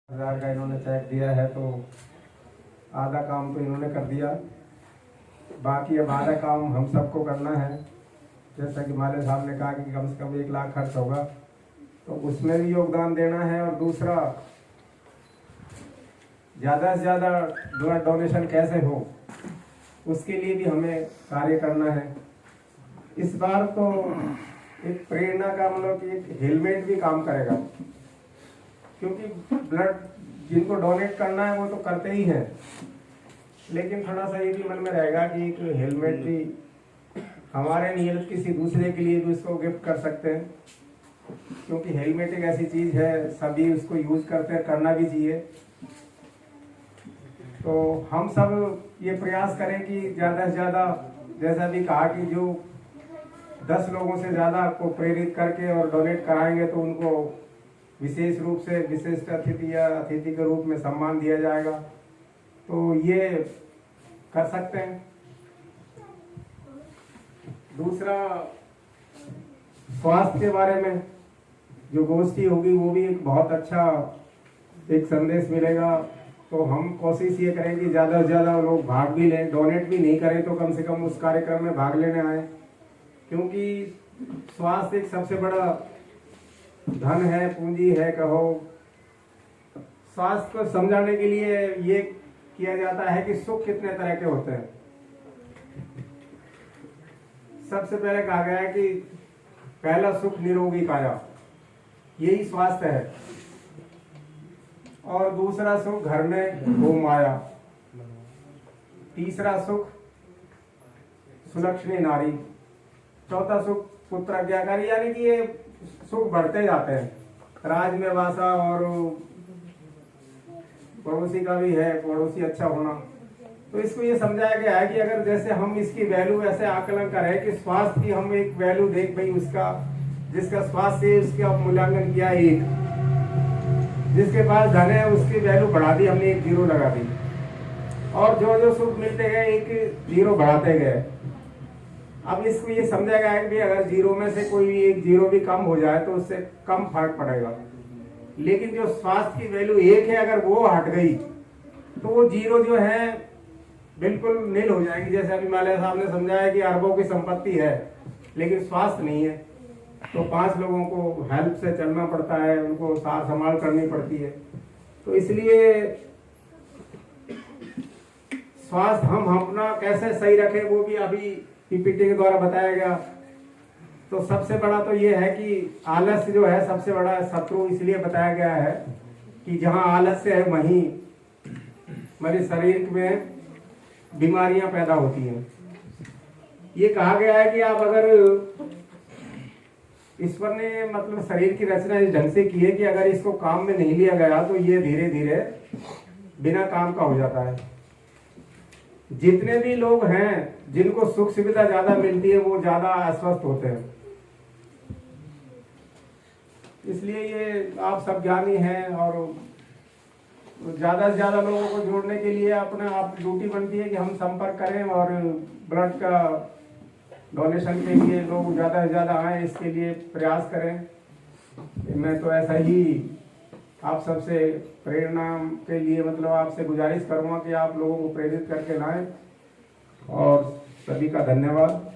हजार का इन्होंने चेक दिया है, तो आधा काम तो इन्होंने कर दिया, बाकी अब आधा काम हम सबको करना है। जैसा कि माले साहब ने कहा कि कम से कम 1 लाख खर्च होगा, तो उसमें भी योगदान देना है। और दूसरा, ज़्यादा से ज़्यादा डोनेशन कैसे हो, उसके लिए भी हमें कार्य करना है। इस बार तो एक प्रेरणा का मतलब कि एक हेलमेट भी काम करेगा, क्योंकि ब्लड जिनको डोनेट करना है वो तो करते ही हैं, लेकिन थोड़ा सा ये भी मन में रहेगा कि एक हेलमेट भी हमारे नियत किसी दूसरे के लिए भी उसको गिफ्ट कर सकते हैं, क्योंकि हेलमेट एक ऐसी चीज़ है, सभी उसको यूज करते हैं, करना भी चाहिए। तो हम सब ये प्रयास करें कि ज़्यादा से ज़्यादा, जैसा भी कहा कि जो 10 लोगों से ज़्यादा को प्रेरित करके और डोनेट कराएंगे तो उनको विशेष रूप से विशिष्ट अतिथि या अतिथि के रूप में सम्मान दिया जाएगा। तो ये कर सकते हैं। दूसरा, स्वास्थ्य के बारे में जो गोष्ठी होगी वो भी एक बहुत अच्छा एक संदेश मिलेगा। तो हम कोशिश ये करें कि ज़्यादा से ज़्यादा लोग भाग भी लें, डोनेट भी नहीं करें तो कम से कम उस कार्यक्रम में भाग लेने आए, क्योंकि स्वास्थ्य एक सबसे बड़ा धन है, पूंजी है कहो। स्वास्थ्य को समझाने के लिए ये किया जाता है कि सुख कितने तरह के होते हैं। सबसे पहले कहा गया है कि पहला सुख निरोगी काया, यही स्वास्थ्य है। और दूसरा सुख घर में गो माया, तीसरा सुख सुलक्षणी नारी, चौथा सुख पुत्राज्ञाकारी, यानी कि ये सुख बढ़ते जाते हैं। राज में वासा और पड़ोसी का भी है, पड़ोसी अच्छा होना। तो इसको ये समझाया गया है कि अगर जैसे हम इसकी वैल्यू ऐसे आकलन करें कि स्वास्थ्य की हम एक वैल्यू देख भाई, उसका जिसका स्वास्थ्य है उसका मूल्यांकन किया 1, जिसके पास धन है उसकी वैल्यू बढ़ा दी हमने, 1 0 लगा दी, और जो जो सुख मिलते गए 1 0 बढ़ाते गए। अब इसको ये समझा गया है कि अगर 0 में से कोई 1 0 भी कम हो जाए तो उससे कम फर्क पड़ेगा, लेकिन जो स्वास्थ्य की वैल्यू 1 है अगर वो हट गई तो वो 0 जो है बिल्कुल नील हो जाएंगी। जैसे अभी माल्या साहब ने समझाया कि अरबों की संपत्ति है लेकिन स्वास्थ्य नहीं है, तो 5 लोगों को हेल्प से चलना पड़ता है, उनको सार संभाल करनी पड़ती है। तो इसलिए स्वास्थ्य हम अपना कैसे सही रखें वो भी अभी पीपीटी के द्वारा बताया गया। तो सबसे बड़ा तो ये है कि आलस्य जो है सबसे बड़ा शत्रु इसलिए बताया गया है कि जहां आलस्य है वहीं हमारे शरीर में बीमारियां पैदा होती हैं। ये कहा गया है कि आप अगर, ईश्वर ने मतलब शरीर की रचना इस ढंग से की है कि अगर इसको काम में नहीं लिया गया तो ये धीरे धीरे बिना काम का हो जाता है। जितने भी लोग हैं जिनको सुख सुविधा ज्यादा मिलती है वो ज्यादा अस्वस्थ होते हैं। इसलिए ये आप सब ज्ञानी हैं, और ज्यादा से ज्यादा लोगों को जोड़ने के लिए अपने आप ड्यूटी बनती है कि हम संपर्क करें और ब्लड का डोनेशन के लिए लोग ज्यादा से ज्यादा आए, इसके लिए प्रयास करें। मैं तो ऐसा ही आप सबसे प्रेरणा के लिए मतलब आपसे गुजारिश करूंगा कि आप लोगों को प्रेरित करके लाएं। और सभी का धन्यवाद।